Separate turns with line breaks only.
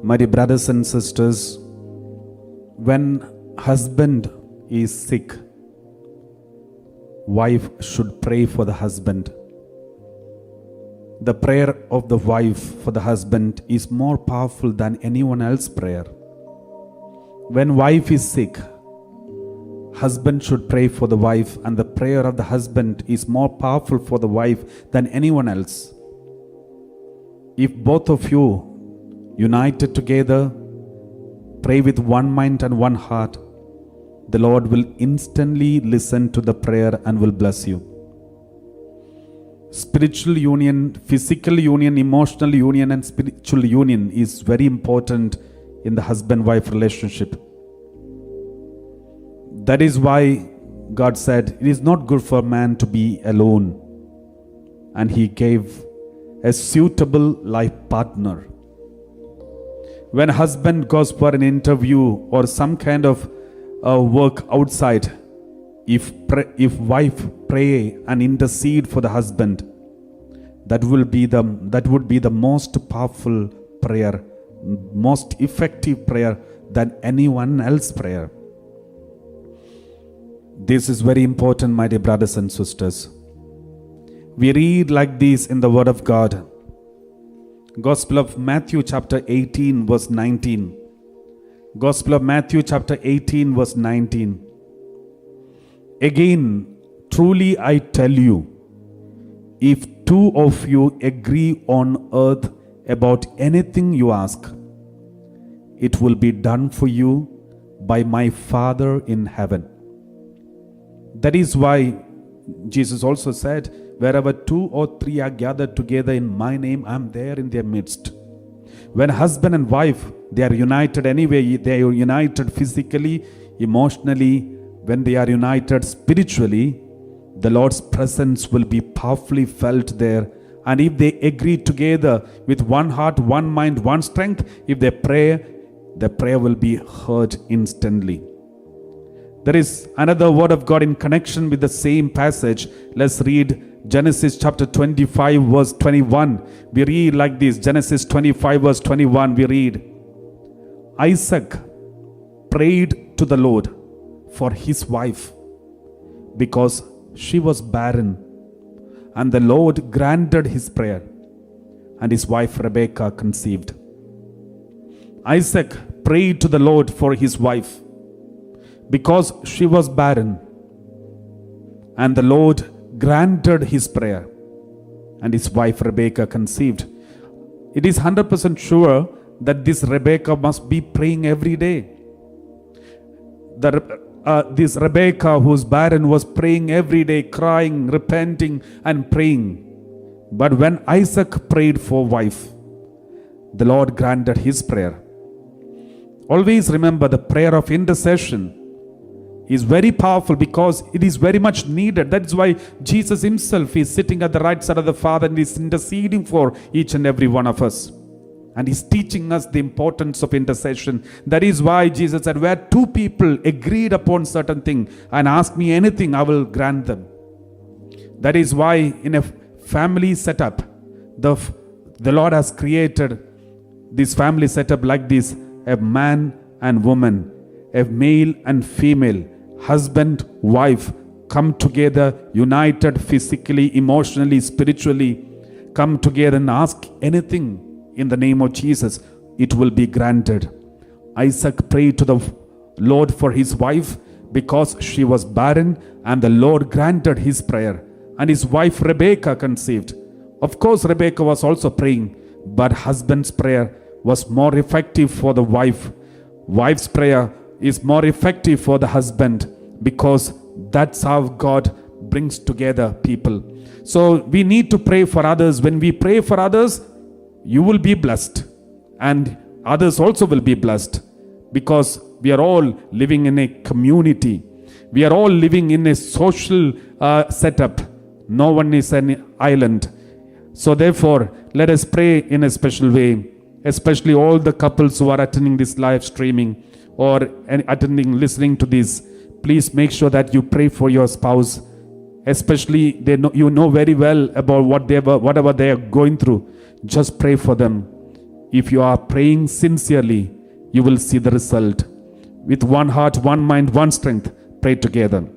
My dear brothers and sisters, when husband is sick, wife should pray for the husband. The prayer of the wife for the husband is more powerful than anyone else's prayer. When wife is sick, husband should pray for the wife, and the prayer of the husband is more powerful for the wife than anyone else. If both of you united together, pray with one mind and one heart, the Lord will instantly listen to the prayer and will bless you. Spiritual union, physical union, emotional union, and spiritual union is very important in the husband-wife relationship. That is why God said, it is not good for man to be alone. And He gave a suitable life partner. When husband goes for an interview or some kind of work outside, if wife pray and intercede for the husband, that would be the most powerful prayer, most effective prayer than anyone else's prayer. This is very important, my dear brothers and sisters. We read like this in the Word of God. Gospel of Matthew chapter 18 verse 19. Gospel of Matthew chapter 18 verse 19. Again, truly I tell you, if two of you agree on earth about anything you ask, it will be done for you by my Father in heaven. That is why Jesus also said, wherever two or three are gathered together in my name, I am there in their midst. When husband and wife, they are united anyway, they are united physically, emotionally, when they are united spiritually, the Lord's presence will be powerfully felt there. And if they agree together with one heart, one mind, one strength, if they pray, the prayer will be heard instantly. There is another word of God in connection with the same passage. Let's read Genesis chapter 25 verse 21. We read like this. Genesis 25 verse 21 we read, Isaac prayed to the Lord for his wife because she was barren, and the Lord granted his prayer, and his wife Rebekah conceived. Isaac prayed to the Lord for his wife because she was barren, and the Lord granted his prayer, and his wife Rebekah conceived. It is 100% sure that this Rebekah must be praying every day. This Rebekah who's barren was praying every day, crying, repenting and praying. But when Isaac prayed for wife, the Lord granted his prayer. Always remember, the prayer of intercession is very powerful because it is very much needed. That's why Jesus himself is sitting at the right side of the Father and is interceding for each and every one of us. And he's teaching us the importance of intercession. That is why Jesus said, where two people agreed upon certain thing and ask me anything, I will grant them. That is why in a family setup, the Lord has created this family setup like this: a man and woman, a male and female, husband, wife, come together, united physically, emotionally, spiritually, come together and ask anything in the name of Jesus, it will be granted. Isaac prayed to the Lord for his wife because she was barren, and the Lord granted his prayer, and his wife Rebekah conceived. Of course, Rebekah was also praying, but husband's prayer was more effective for the wife. Wife's prayer is more effective for the husband, because that's how God brings together people. So we need to pray for others. When we pray for others, you will be blessed, and others also will be blessed, because we are all living in a community. We are all living in a social setup. No one is an island. So therefore, let us pray in a special way, especially all the couples who are attending this live streaming or listening to this. Please make sure that you pray for your spouse, especially you know very well about whatever they are going through. Just pray for them. If you are praying sincerely, you will see the result. With one heart, one mind, one strength, pray together.